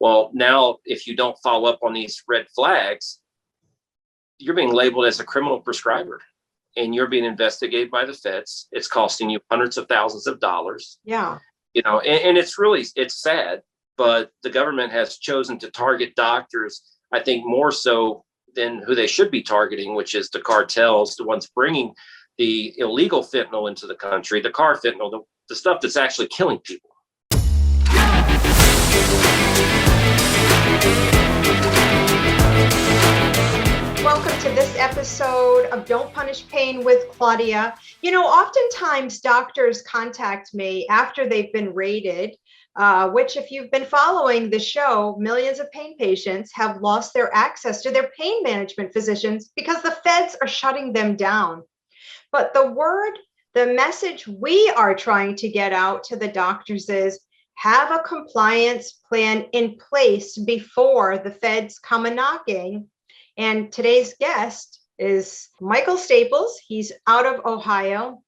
Well, now if you don't follow up on these red flags, you're being labeled as a criminal prescriber and you're being investigated by the feds. It's costing you hundreds of thousands of dollars. Yeah. And it's sad, but the government has chosen to target doctors, I think, more so than who they should be targeting, which is the cartels, the ones bringing the illegal fentanyl into the country, the car fentanyl, the stuff that's actually killing people. Welcome to this episode of Don't Punish Pain with Claudia. Oftentimes doctors contact me after they've been raided, which if you've been following the show, millions of pain patients have lost their access to their pain management physicians because the feds are shutting them down. But the message we are trying to get out to the doctors is have a compliance plan in place before the feds come a knocking. And today's guest is Micheal Staples. He's out of Ohio.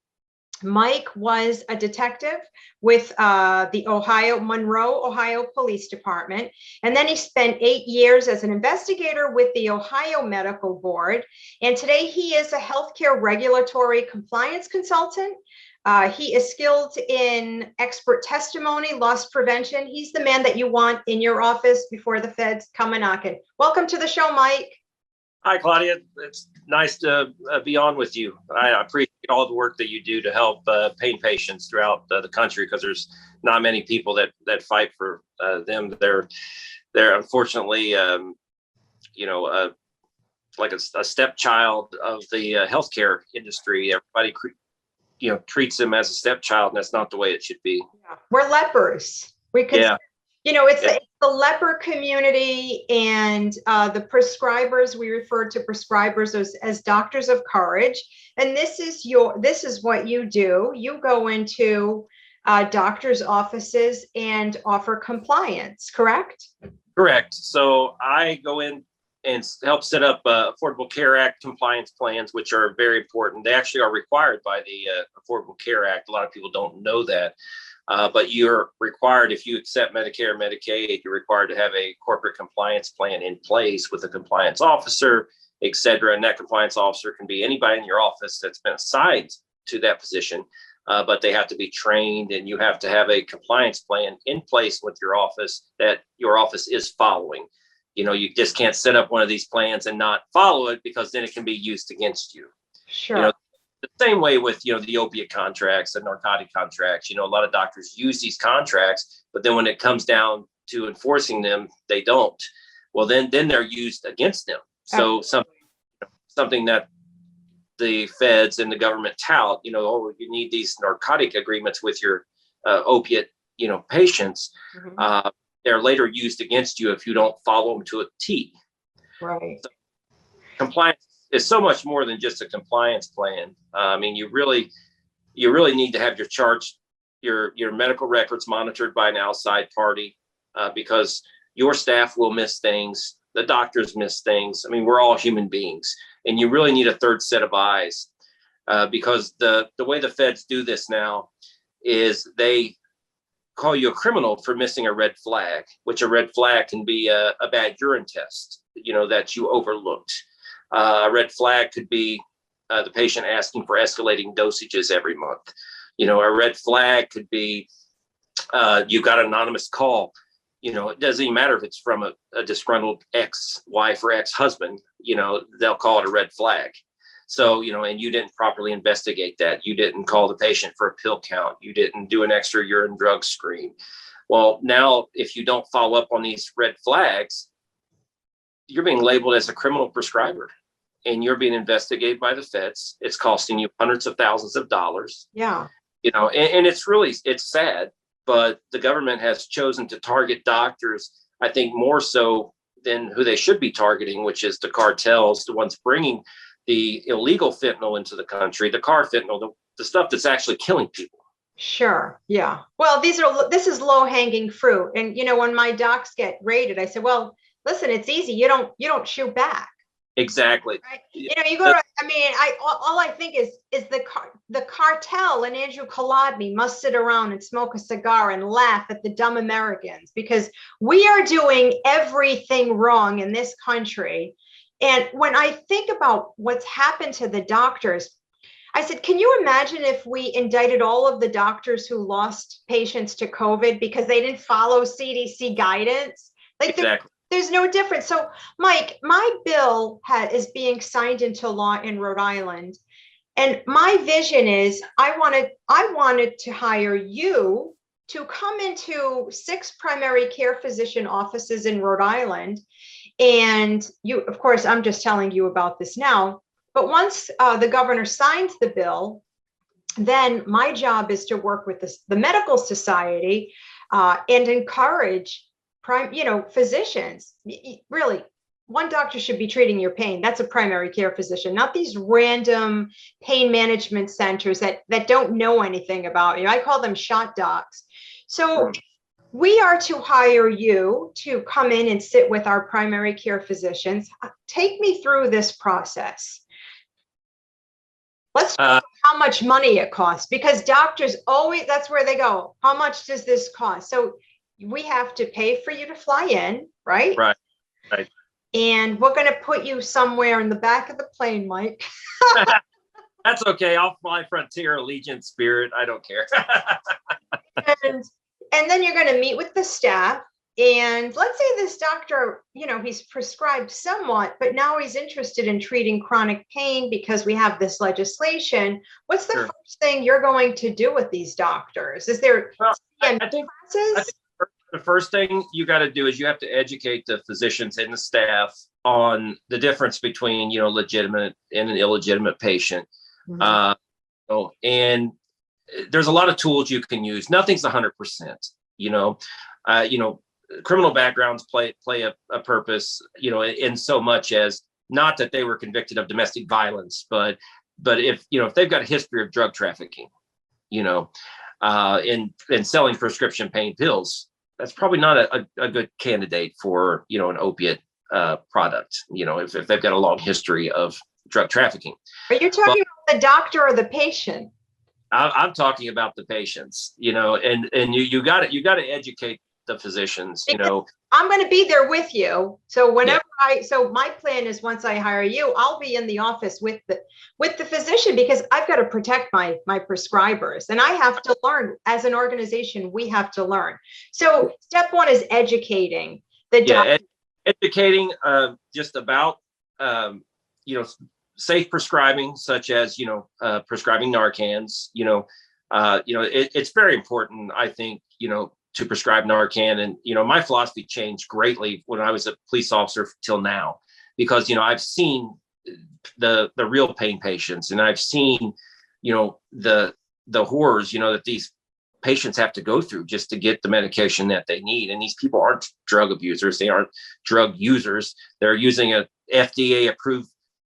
Mike was a detective with the Monroe, Ohio Police Department. And then he spent 8 years as an investigator with the Ohio Medical Board. And today he is a healthcare regulatory compliance consultant. He is skilled in expert testimony, loss prevention. He's the man that you want in your office before the feds come a knocking. Welcome to the show, Mike. Hi, Claudia. It's nice to be on with you. I appreciate all the work that you do to help pain patients throughout the country, because there's not many people that fight for them. They're unfortunately, like a stepchild of the healthcare industry. Everybody, treats them as a stepchild, and that's not the way it should be. Yeah. We're lepers. It's the leper community, and the prescribers, we refer to prescribers as doctors of courage. And this is what you do. You go into doctors' offices and offer compliance, correct? Correct. So I go in and help set up Affordable Care Act compliance plans, which are very important. They actually are required by the Affordable Care Act. A lot of people don't know that. But you're required, if you accept Medicare, Medicaid, you're required to have a corporate compliance plan in place with a compliance officer, et cetera. And that compliance officer can be anybody in your office that's been assigned to that position, but they have to be trained, and you have to have a compliance plan in place with your office that your office is following. You just can't set up one of these plans and not follow it, because then it can be used against you. Sure. The same way with, the opiate contracts and narcotic contracts. A lot of doctors use these contracts, but then when it comes down to enforcing them, they don't. Well, then they're used against them. So something that the feds and the government tout, you need these narcotic agreements with your opiate, patients. Mm-hmm. They're later used against you if you don't follow them to a T. Right. So compliance is so much more than just a compliance plan. You really need to have your medical records monitored by an outside party, because your staff will miss things, the doctors miss things. We're all human beings, and you really need a third set of eyes, because the way the feds do this now is they call you a criminal for missing a red flag, which a red flag can be a bad urine test, that you overlooked. A red flag could be the patient asking for escalating dosages every month. A red flag could be you got an anonymous call. It doesn't even matter if it's from a disgruntled ex-wife or ex-husband. They'll call it a red flag. So, and you didn't properly investigate that. You didn't call the patient for a pill count. You didn't do an extra urine drug screen. Well, now if you don't follow up on these red flags, you're being labeled as a criminal prescriber, and you're being investigated by the feds. It's costing you hundreds of thousands of dollars. Yeah. And it's sad, but the government has chosen to target doctors, I think, more so than who they should be targeting, which is the cartels, the ones bringing the illegal fentanyl into the country, the car fentanyl, the stuff that's actually killing people. Sure. Yeah. Well, this is low hanging fruit. And, when my docs get raided, I say, well, listen, it's easy. You don't shoot back. Exactly. Right. You go to, I mean, all I think is the cartel and Andrew Kolodny must sit around and smoke a cigar and laugh at the dumb Americans, because we are doing everything wrong in this country. And when I think about what's happened to the doctors, I said, can you imagine if we indicted all of the doctors who lost patients to COVID because they didn't follow CDC guidance? Like, Exactly. there's no difference. So, Mike, my bill is being signed into law in Rhode Island, and my vision is I wanted to hire you to come into 6 primary care physician offices in Rhode Island, and you, of course, I'm just telling you about this now. But once the governor signs the bill, then my job is to work with the medical society and encourage physicians. Really, one doctor should be treating your pain. That's a primary care physician, not these random pain management centers that don't know anything about you. I call them shot docs. So we are to hire you to come in and sit with our primary care physicians. Take me through this process. Let's talk how much money it costs, because doctors always, that's where they go. How much does this cost? So we have to pay for you to fly in, right? Right. And we're going to put you somewhere in the back of the plane, Mike. That's okay. I'll fly Frontier, Allegiant, Spirit. I don't care. and then you're going to meet with the staff. And let's say this doctor, he's prescribed somewhat, but now he's interested in treating chronic pain because we have this legislation. What's the first thing you're going to do with these doctors? Is there I think the first thing you got to do is you have to educate the physicians and the staff on the difference between, legitimate and an illegitimate patient. Mm-hmm. And there's a lot of tools you can use. Nothing's 100%, criminal backgrounds play a purpose, in so much as, not that they were convicted of domestic violence, but if they've got a history of drug trafficking, and selling prescription pain pills, that's probably not a good candidate for, an opiate product, if they've got a long history of drug trafficking. Are you talking about the doctor or the patient? I'm talking about the patients, and you got to educate the physicians, I'm going to be there with you. So whenever so my plan is, once I hire you, I'll be in the office with the physician, because I've got to protect my prescribers, and I have to learn. As an organization, we have to learn. So step 1 is educating the doctor. Educating just about, safe prescribing, such as, prescribing Narcans, it's very important, I think, to prescribe Narcan. And, my philosophy changed greatly when I was a police officer till now, because, I've seen the real pain patients, and I've seen, the horrors, that these patients have to go through just to get the medication that they need. And these people aren't drug abusers. They aren't drug users. They're using a FDA approved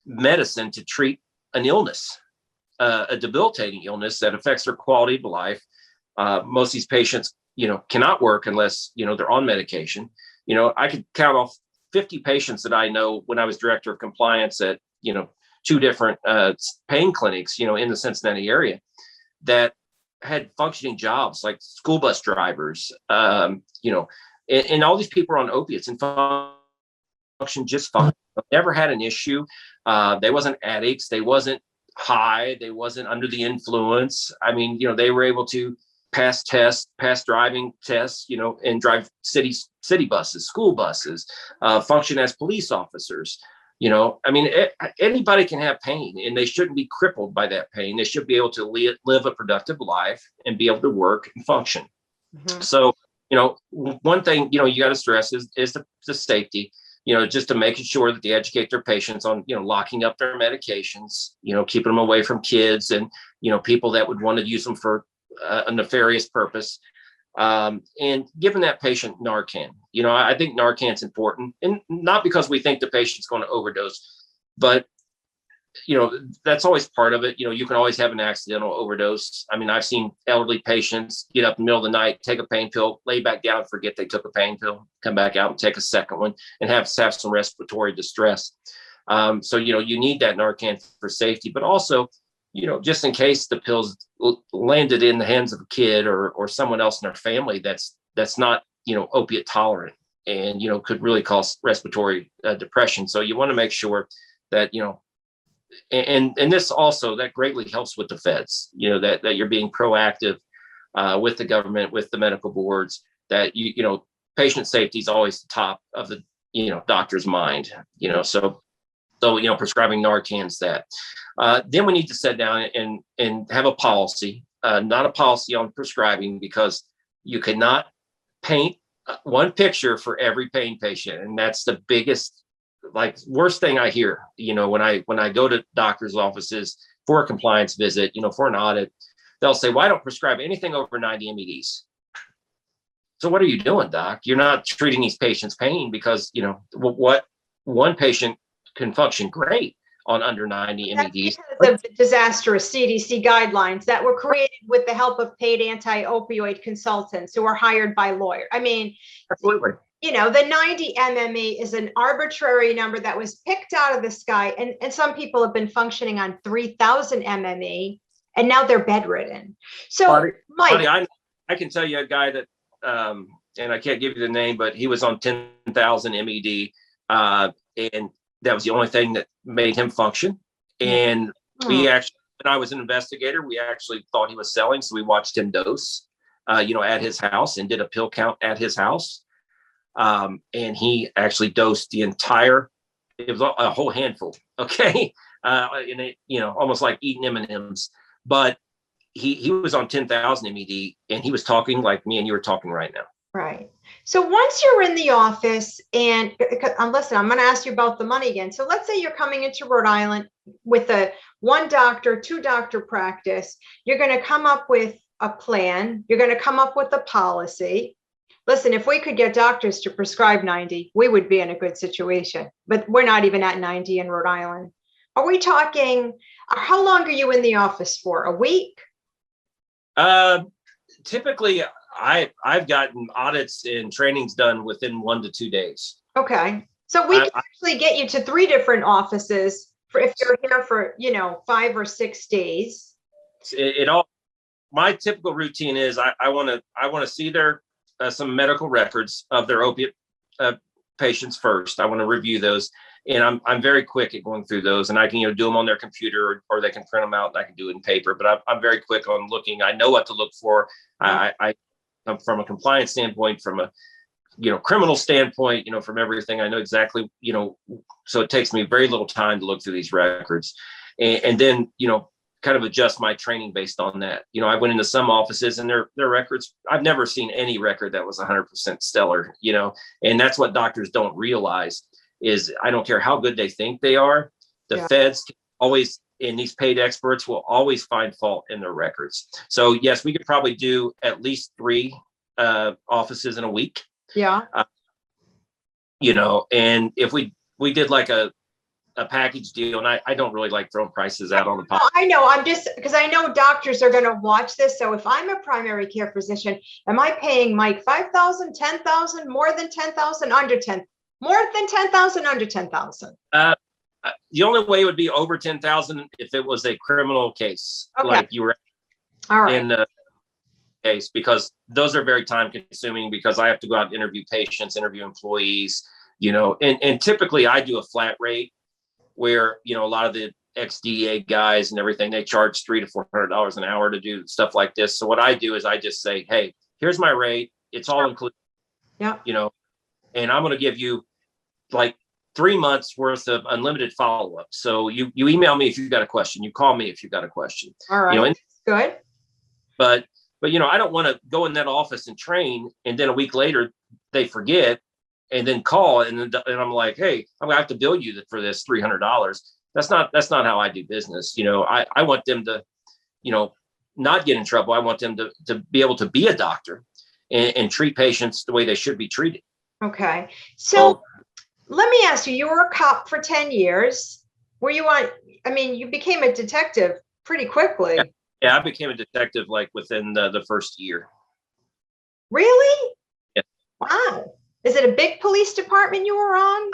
medicine to treat an illness, a debilitating illness that affects their quality of life. Most of these patients, cannot work unless, they're on medication. I could count off 50 patients that I know when I was director of compliance at, 2 different pain clinics, in the Cincinnati area, that had functioning jobs, like school bus drivers, and all these people are on opiates and function just fine. Never had an issue. They wasn't addicts. They wasn't high. They wasn't under the influence. I mean, they were able to pass tests, pass driving tests, and drive city buses, school buses, function as police officers. Anybody can have pain, and they shouldn't be crippled by that pain. They should be able to live a productive life and be able to work and function. Mm-hmm. So, one thing, you got to stress is the safety, just to making sure that they educate their patients on, locking up their medications, keeping them away from kids and, people that would want to use them for a nefarious purpose, and giving that patient Narcan. I think Narcan's important, and not because we think the patient's going to overdose, but that's always part of it. You can always have an accidental overdose. I mean, I've seen elderly patients get up in the middle of the night, take a pain pill, lay back down, forget they took a pain pill, come back out and take a second one, and have some respiratory distress. So, you need that Narcan for safety, but also, just in case the pills landed in the hands of a kid or someone else in their family that's not, opiate tolerant and, could really cause respiratory depression. So you want to make sure that, and this also, that greatly helps with the feds, that you're being proactive with the government, with the medical boards, that, patient safety is always the top of the, doctor's mind, so prescribing Narcan's that. Then we need to sit down and have a policy, not a policy on prescribing, because you cannot paint one picture for every pain patient. And that's the biggest, worst thing I hear, when I go to doctor's offices for a compliance visit, for an audit, they'll say, well, I don't prescribe anything over 90 MEDs. So what are you doing, doc? You're not treating these patients' pain, because, what one patient can function great on under 90 That's MEDs. because of the disastrous CDC guidelines that were created with the help of paid anti-opioid consultants who are hired by lawyers. I mean, Absolutely. the 90 MME is an arbitrary number that was picked out of the sky. And some people have been functioning on 3,000 MME, and now they're bedridden. So, Mike, I can tell you a guy that, and I can't give you the name, but he was on 10,000 MED, and that was the only thing that made him function. And we actually, when I was an investigator, we actually thought he was selling. So we watched him dose, at his house, and did a pill count at his house. And he actually dosed it was a whole handful. Okay. And it, almost like eating M&Ms, but he was on 10,000 MED, and he was talking like me and you were talking right now. Right. So once you're in the office, and listen, I'm going to ask you about the money again. So let's say you're coming into Rhode Island with a 1 doctor, 2 doctor practice. You're going to come up with a plan. You're going to come up with a policy. Listen, if we could get doctors to prescribe 90, we would be in a good situation, but we're not even at 90 in Rhode Island. Are we talking, how long are you in the office for? A week? Typically, I've gotten audits and trainings done within 1 to 2 days. Okay. So we can actually get you to 3 different offices if you're here for, 5 or 6 days. My typical routine is I want to see their some medical records of their opiate patients first. I want to review those, and I'm very quick at going through those, and I can do them on their computer, or they can print them out, and I can do it in paper. But I'm very quick on looking. I know what to look for. I from a compliance standpoint, from a criminal standpoint, from everything, I know exactly, so it takes me very little time to look through these records, and then kind of adjust my training based on that. I went into some offices, and their records, I've never seen any record that was 100% stellar, and that's what doctors don't realize is, I don't care how good they think they are, the feds always, and these paid experts will always find fault in their records. So yes, we could probably do at least 3 offices in a week. Yeah. And if we did like a package deal, and I don't really like throwing prices out on the podcast. I know. I'm just, because I know doctors are going to watch this. So if I'm a primary care physician, am I paying Mike 5,000, 10,000, more than 10,000, under 10, more than 10,000, under 10,000? The only way it would be over 10,000 if it was a criminal case, Okay. like you were All right. in the case, because those are very time consuming, because I have to go out and interview patients, interview employees, and typically I do a flat rate where, a lot of the ex-DEA guys and everything, they charge $300 to $400 an hour to do stuff like this. So what I do is I just say, hey, here's my rate. It's all included. Yeah. And I'm going to give you like 3 months worth of unlimited follow-up. So you email me if you've got a question, you call me if you've got a question. All right. Good. But I don't want to go in that office and train, and then a week later they forget, and then call, and I'm like, hey, I'm gonna have to bill you for this $300. That's not how I do business. I want them to, not get in trouble. I want them to be able to be a doctor and treat patients the way they should be treated. Okay. So let me ask you, you were a cop for 10 years. Were you you became a detective pretty quickly. Yeah, I became a detective like within the first year. Really? Yeah. Wow. Is it a big police department you were on?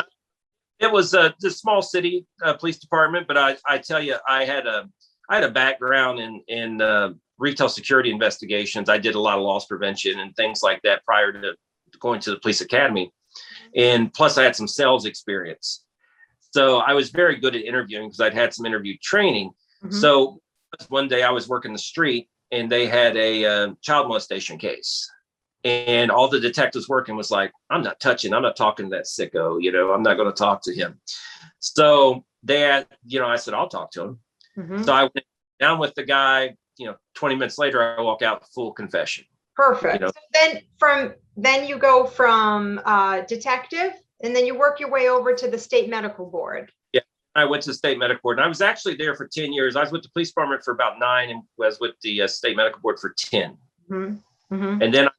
It was the small city police department, but I tell you, I had a background in retail security investigations. I did a lot of loss prevention and things like that prior to going to the police academy, and plus I had some sales experience. So I was very good at interviewing because I'd had some interview training. Mhm. So one day I was working the street and they had a child molestation case. And all the detectives working was like, I'm not talking to that sicko, I'm not going to talk to him. So I said, I'll talk to him. Mhm. So I went down with the guy, 20 minutes later, I walk out full confession. Perfect. So then you go from detective, and then you work your way over to the state medical board. Yeah, I went to the state medical board, and I was actually there for 10 years. I was with the police department for about 9 and was with the state medical board for 10. Mm-hmm. Mm-hmm. And then I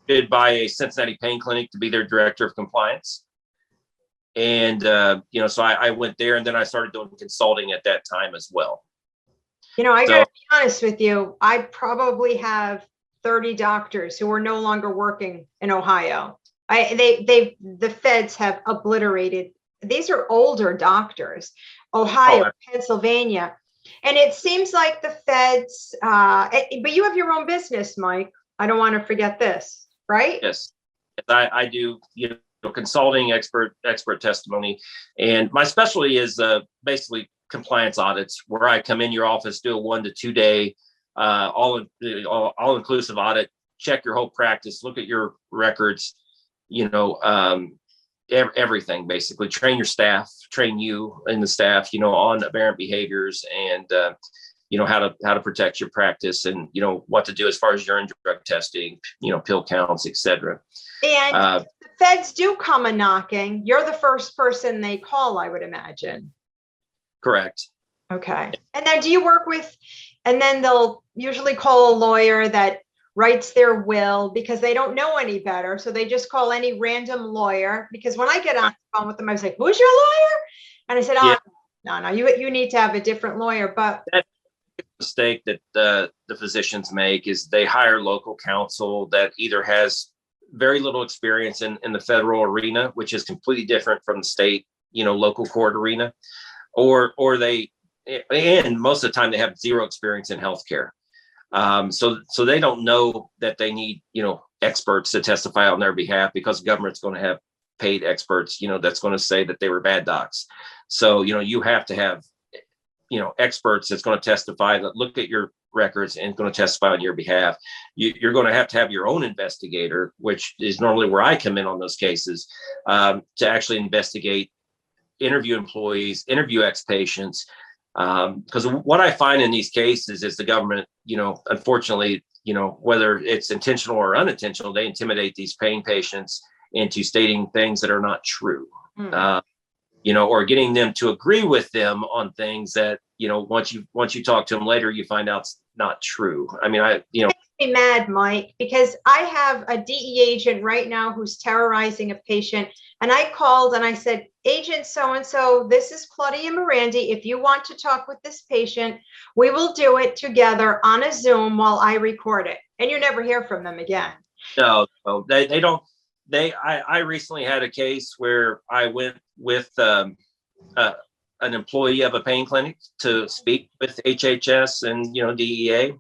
did by a Cincinnati pain clinic to be their director of compliance. And, so I went there, and then I started doing consulting at that time as well. I got to be honest with you. I probably have 30 doctors who are no longer working in Ohio. The feds have obliterated. These are older doctors, Ohio, Pennsylvania. And it seems like the feds, but you have your own business, Mike. I don't want to forget this, right? Yes, I do, consulting, expert testimony. And my specialty is basically compliance audits, where I come in your office, do a 1 to 2 day all inclusive audit, check your whole practice, look at your records, everything, basically train your staff, train you and the staff, on aberrant behaviors and, how to protect your practice and, what to do as far as urine drug testing, pill counts, etc. And the feds do come a knocking. You're the first person they call, I would imagine. Correct. Okay. And then do you work with, and then they'll usually call a lawyer that writes their will because they don't know any better. So they just call any random lawyer, because when I get on the phone with them, I was like, who's your lawyer? And I said, no, you need to have a different lawyer. But that's a mistake that the physicians make is they hire local counsel that either has very little experience in the federal arena, which is completely different from the state, local court arena, or they, and most of the time they have zero experience in healthcare. So they don't know that they need, experts to testify on their behalf, because the government's going to have paid experts, that's going to say that they were bad docs. So, you have to have, experts that's going to testify, that look at your records and going to testify on your behalf. You're going to have your own investigator, which is normally where I come in on those cases, to actually investigate, interview employees, interview ex-patients. Because what I find in these cases is the government, unfortunately, whether it's intentional or unintentional, they intimidate these pain patients into stating things that are not true, or getting them to agree with them on things that, once you talk to them later, you find out it's not true. I mean, Makes me mad, Mike, because I have a DE agent right now who's terrorizing a patient. And I called and I said, Agent so-and-so, this is Claudia Morandi. If you want to talk with this patient, we will do it together on a Zoom while I record it. And you never hear from them again. No, they don't. I recently had a case where I went with an employee of a pain clinic to speak with HHS and, DEA,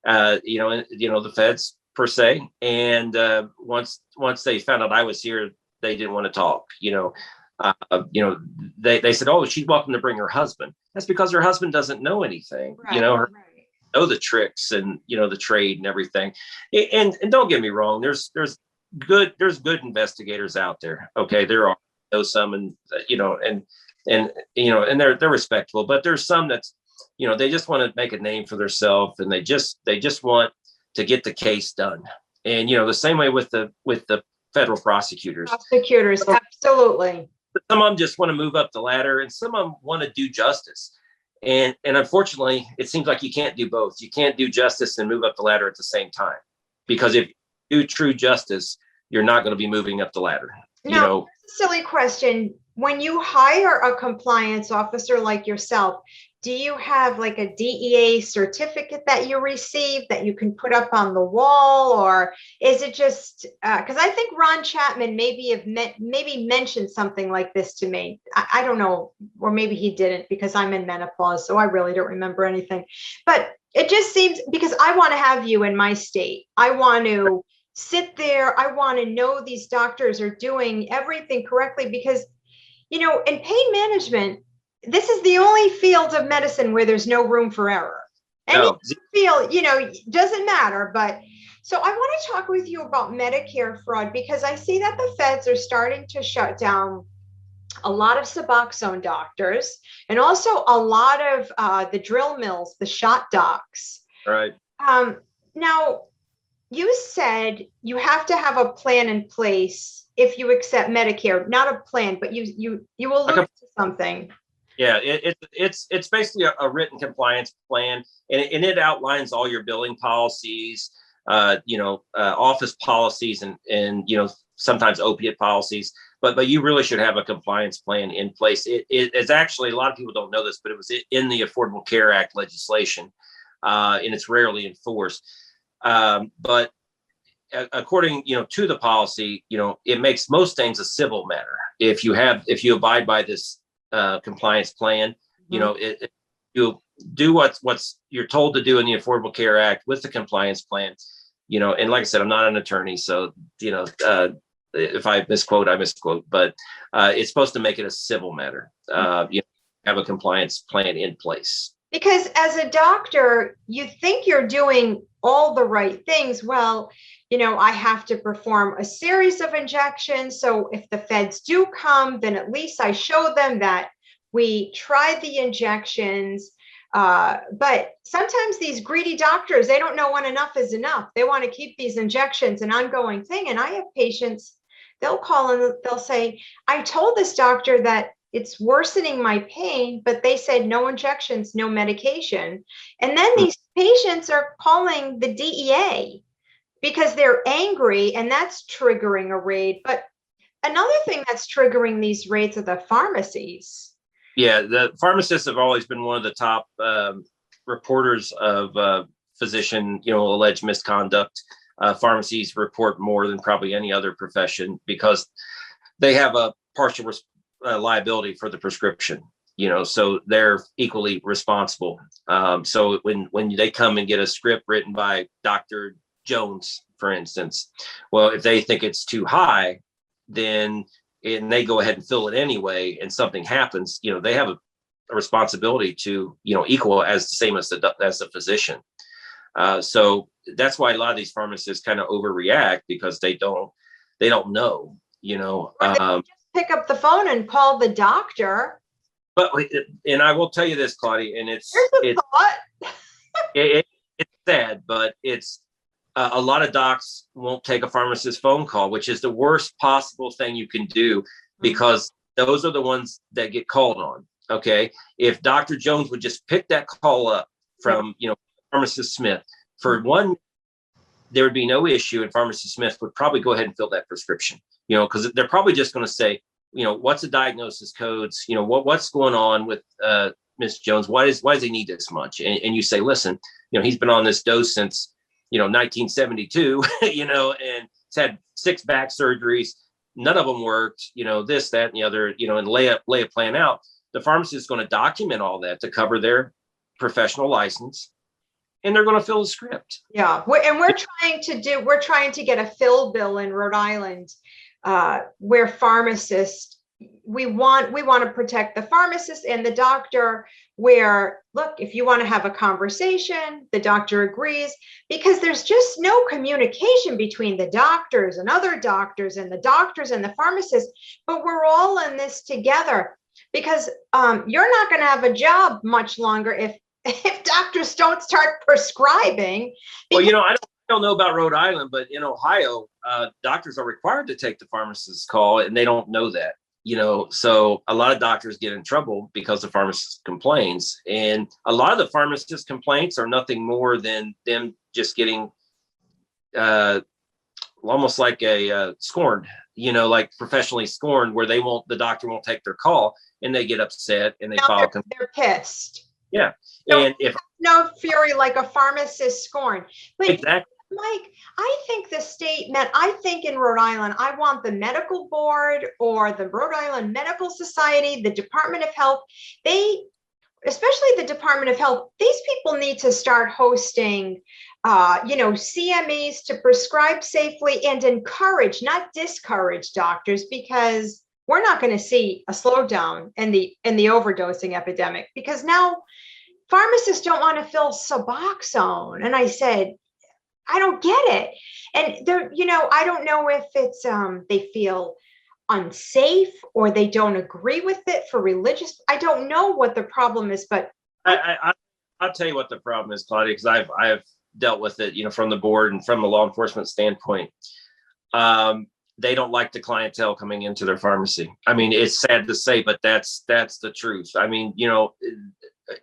the feds per se. And once they found out I was here, they didn't want to talk. They said, oh, she's welcome to bring her husband. That's because her husband doesn't know anything, Right, know the tricks and, the trade and everything. And don't get me wrong, there's good investigators out there. Okay. There are some, and, and they're respectable, but there's some that's, they just want to make a name for themselves, and they just want to get the case done. And, the same way with the federal prosecutors, absolutely. some of them just want to move up the ladder, and some of them want to do justice. And unfortunately, it seems like you can't do both. You can't do justice and move up the ladder at the same time, because if you do true justice, you're not going to be moving up the ladder. No, silly question. when you hire a compliance officer like yourself, do you have like a DEA certificate that you receive that you can put up on the wall, or is it just because I think Ron Chapman maybe mentioned something like this to me. I don't know, or maybe he didn't, because I'm in menopause, so I really don't remember anything. But it just seems, because I want to have you in my state. I want to sit there. I want to know these doctors are doing everything correctly, because in pain management, this is the only field of medicine where there's no room for error. Any No. field, doesn't matter. But so I want to talk with you about Medicare fraud, because I see that the feds are starting to shut down a lot of Suboxone doctors, and also a lot of the drill mills, the shot docs. Right. Now, you said you have to have a plan in place if you accept Medicare. Not a plan, but you alluded to something. Yeah, it's basically a written compliance plan, and it outlines all your billing policies, office policies, and sometimes opiate policies. But you really should have a compliance plan in place. It's actually, a lot of people don't know this, but it was in the Affordable Care Act legislation, and it's rarely enforced. But according, to the policy, it makes most things a civil matter. If you abide by this compliance plan, you do what's you're told to do in the Affordable Care Act with the compliance plan. And like I said, I'm not an attorney, so if I misquote, I misquote. But it's supposed to make it a civil matter. Have a compliance plan in place. Because as a doctor, you think you're doing all the right things. Well, I have to perform a series of injections. So if the feds do come, then at least I show them that we tried the injections. But sometimes these greedy doctors, they don't know when enough is enough. They want to keep these injections an ongoing thing. And I have patients, they'll call and they'll say, I told this doctor that it's worsening my pain, but they said no injections, no medication. And then these patients are calling the DEA because they're angry, and that's triggering a raid. But another thing that's triggering these raids are the pharmacies. Yeah, the pharmacists have always been one of the top reporters of physician, alleged misconduct. Pharmacies report more than probably any other profession because they have a partial liability for the prescription, so they're equally responsible. So when they come and get a script written by Dr. Jones, for instance, well, if they think it's too high, then and they go ahead and fill it anyway, and something happens, they have a responsibility to, equal as the same as the physician. So that's why a lot of these pharmacists kind of overreact, because they don't know, Just pick up the phone and call the doctor. But and I will tell you this, Claudia, and it's sad, but it's a lot of docs won't take a pharmacist's phone call, which is the worst possible thing you can do, because those are the ones that get called on. Okay, if Dr. Jones would just pick that call up from pharmacist Smith for one, there would be no issue, and pharmacist Smith would probably go ahead and fill that prescription. Because they're probably just going to say, what's the diagnosis codes? What's going on with Miss Jones? Why does he need this much? And you say, listen, he's been on this dose since 1972, and he's had 6 back surgeries. None of them worked. This, that, and the other. And lay a plan out. The pharmacist is going to document all that to cover their professional license, and they're going to fill the script. Yeah, we're trying to get a fill bill in Rhode Island, where pharmacists, we want to protect the pharmacist and the doctor, where, look, if you want to have a conversation, the doctor agrees, because there's just no communication between the doctors and other doctors and the doctors and the pharmacists, but we're all in this together, because you're not going to have a job much longer if doctors don't start prescribing. Well, I don't know about Rhode Island, but in Ohio, doctors are required to take the pharmacist's call, and they don't know that. So a lot of doctors get in trouble because the pharmacist complains, and a lot of the pharmacist complaints are nothing more than them just getting almost like a scorned, like professionally scorned, where the doctor won't take their call and they get upset and they Now file. they're pissed. Yeah. So And if no fury like a pharmacist scorned. But exactly. Mike, I think the statement, I think in Rhode Island, I want the medical board or the Rhode Island Medical Society, the Department of Health, especially the Department of Health, these people need to start hosting, CMEs to prescribe safely and encourage, not discourage doctors, because we're not going to see a slowdown in the overdosing epidemic, because now pharmacists don't want to fill Suboxone. And I said, I don't get it. And I don't know if it's they feel unsafe or they don't agree with it for religious. I don't know what the problem is, but I'll tell you what the problem is, Claudia, because I've dealt with it, from the board and from a law enforcement standpoint. They don't like the clientele coming into their pharmacy. I mean, it's sad to say, but that's the truth. I mean,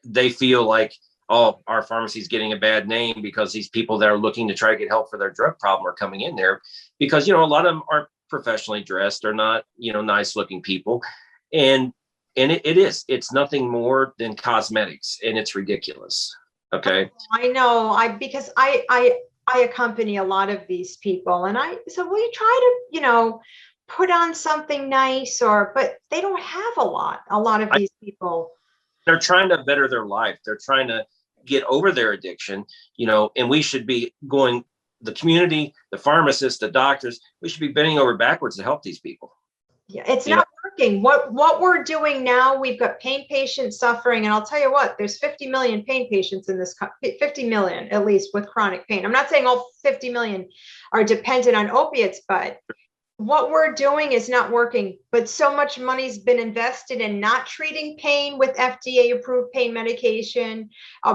they feel like, oh, our pharmacy is getting a bad name because these people that are looking to try to get help for their drug problem are coming in there, because, a lot of them aren't professionally dressed. They're not, nice looking people. And it's nothing more than cosmetics, and it's ridiculous. Okay. I know, because I accompany a lot of these people, and I said, will you try to, put on something nice, but they don't have a lot of these people. They're trying to better their life. They're trying to get over their addiction, and we should be going, the community, the pharmacists, the doctors, we should be bending over backwards to help these people. Yeah, it's not working. What we're doing now, we've got pain patients suffering, and I'll tell you what, there's 50 million pain patients in this 50 million at least with chronic pain. I'm not saying all 50 million are dependent on opiates, but what we're doing is not working. But so much money's been invested in not treating pain with FDA approved pain medication,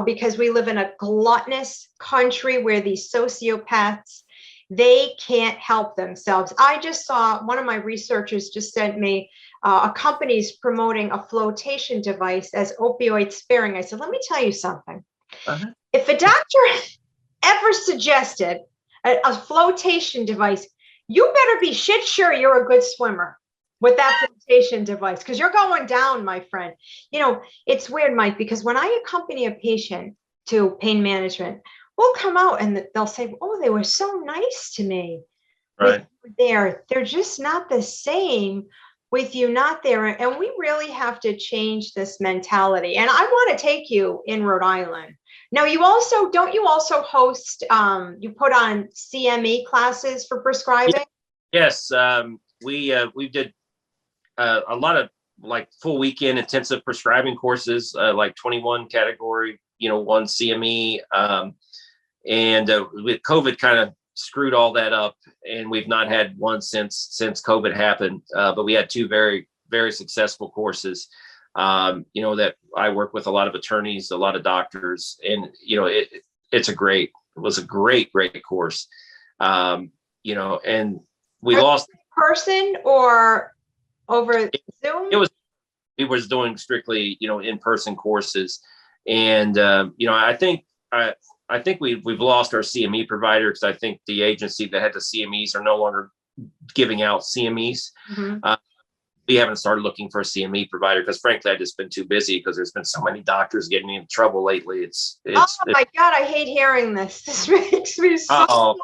because we live in a gluttonous country where these sociopaths, they can't help themselves. I just saw, one of my researchers just sent me a company's promoting a flotation device as opioid sparing. I said, let me tell you something. If a doctor ever suggested a flotation device, you better be shit sure you're a good swimmer with that flotation device, because you're going down, my friend. It's weird, Mike, because when I accompany a patient to pain management, we'll come out and they'll say, oh, they were so nice to me. Right. They're just not the same with you not there. And we really have to change this mentality. And I want to take you in Rhode Island. Now, don't you also host, you put on CME classes for prescribing? Yes. We did a lot of like full weekend intensive prescribing courses, like 21 category, one CME. And with COVID kind of screwed all that up, and we've not had one since COVID happened. But we had two very, very successful courses. That I work with a lot of attorneys, a lot of doctors, and it was a great course. And we lost person or over Zoom. It was doing strictly in-person courses, and I think we've lost our CME provider, because I think the agency that had the CMEs are no longer giving out CMEs. Mm-hmm. We haven't started looking for a CME provider because, frankly, I've just been too busy, because there's been so many doctors getting in trouble lately. It's my God, I hate hearing this. This makes me so.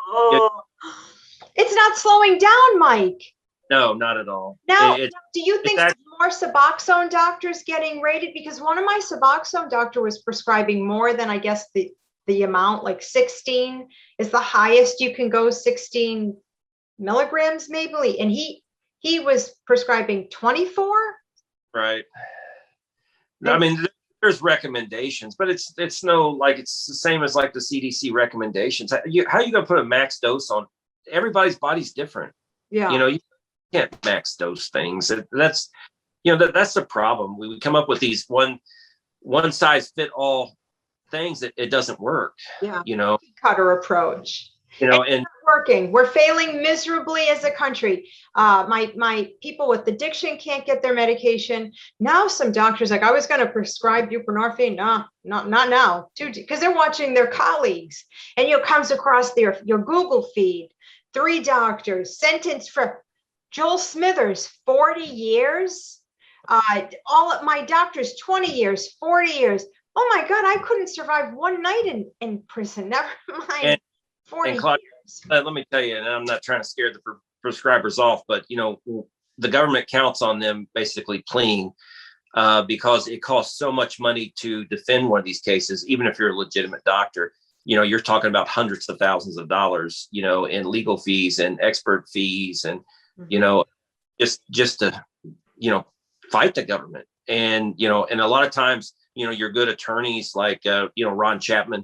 It's not slowing down, Mike. No, not at all. Now, do you think more Suboxone doctors getting rated? Because one of my Suboxone doctor was prescribing more than, I guess, the amount, like 16 is the highest you can go, 16 milligrams maybe, and he was prescribing 24. Right. I mean, there's recommendations, but it's the same as like the CDC recommendations. How are you going to put a max dose on? Everybody's body's different. Yeah. You can't max dose things. That's the problem. We come up with these one size fit all things that it doesn't work. Yeah. Cutter approach. And it's not working. We're failing miserably as a country. My people with addiction can't get their medication. Now some doctors, like, I was going to prescribe buprenorphine. No, not now. Because they're watching their colleagues. And comes across your Google feed 3 doctors sentenced for Joel Smithers, 40 years. All of my doctors, 20 years, 40 years. Oh my God, I couldn't survive one night in prison. Never mind 40 Claudia, years. let me tell you, and I'm not trying to scare the prescribers off, but the government counts on them basically pleading because it costs so much money to defend one of these cases, even if you're a legitimate doctor. You're talking about hundreds of thousands of dollars, in legal fees and expert fees, and just to fight the government. And and a lot of times, your good attorneys like Ron Chapman,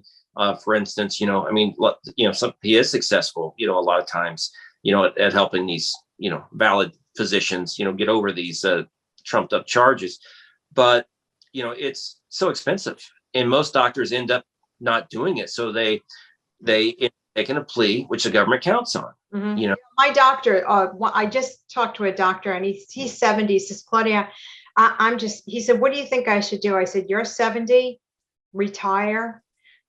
for instance, he is successful, a lot of times, at helping these valid physicians get over these trumped up charges. But it's so expensive, and most doctors end up not doing it, so they taking a plea, which the government counts on. Mm-hmm. My doctor, I just talked to a doctor, and he's 70. He says, Claudia, he said, what do you think I should do? I said, you're 70, retire,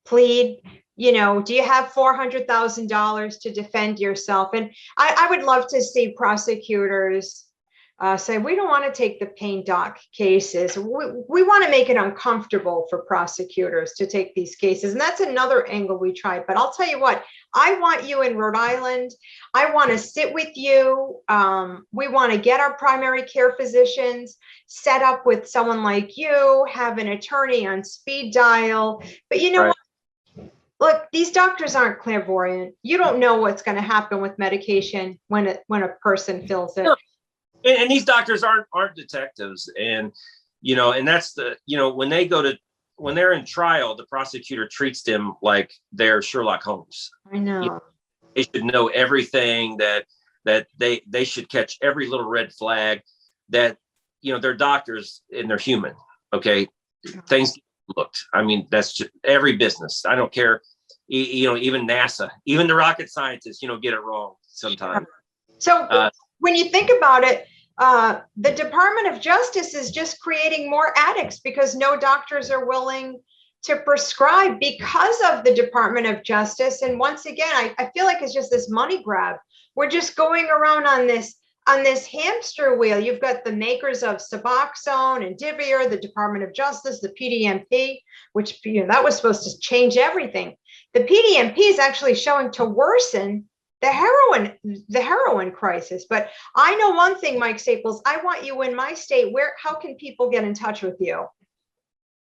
plead. Do you have $400,000 to defend yourself? And I would love to see prosecutors say, we don't want to take the pain doc cases. We want to make it uncomfortable for prosecutors to take these cases. And that's another angle we tried. But I'll tell you what, I want you in Rhode Island. I want to sit with you. We want to get our primary care physicians set up with someone like you, have an attorney on speed dial. But what? Look, these doctors aren't clairvoyant. You don't know what's going to happen with medication when a person fills it. And these doctors aren't detectives, and and that's when they're in trial, the prosecutor treats them like they're Sherlock Holmes. I know. They should know everything, that they should catch every little red flag, that they're doctors and they're human. Okay, things get looked. I mean, that's just every business. I don't care. Even NASA, even the rocket scientists, get it wrong sometimes. So when you think about it, the Department of Justice is just creating more addicts because no doctors are willing to prescribe because of the Department of Justice. And once again, I feel like it's just this money grab. We're just going around on this hamster wheel. You've got the makers of Suboxone and Divir, the Department of Justice, the PDMP, which that was supposed to change everything. The PDMP is actually showing to worsen the heroin crisis. But I know one thing, Mike Staples, I want you in my state. How can people get in touch with you?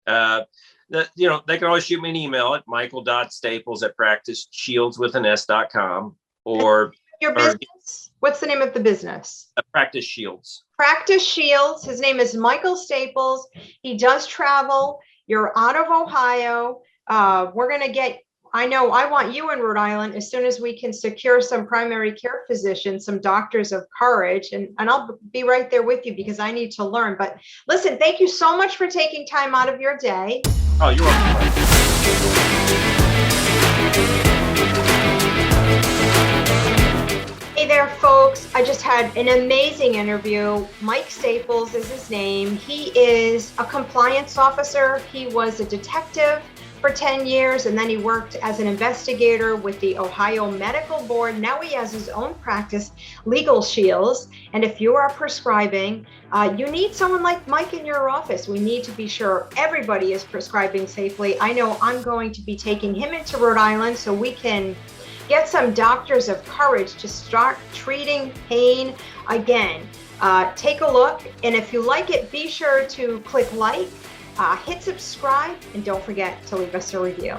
They can always shoot me an email at michael.staples@practiceshields.com, or your business. What's the name of the business? Practice Shields. Practice Shields. His name is Micheal Staples. He does travel. You're out of Ohio. We're going to get, I want you in Rhode Island as soon as we can secure some primary care physicians, some doctors of courage, and I'll be right there with you because I need to learn. But listen, thank you so much for taking time out of your day. Oh, you're welcome. Hey there, folks. I just had an amazing interview. Mike Staples is his name. He is a compliance officer. He was a detective for 10 years, and then he worked as an investigator with the Ohio Medical Board. Now he has his own practice, Legal Shields. And if you are prescribing, you need someone like Mike in your office. We need to be sure everybody is prescribing safely. I know I'm going to be taking him into Rhode Island so we can get some doctors of courage to start treating pain again. Take a look, and if you like it, be sure to click like, hit subscribe, and don't forget to leave us a review.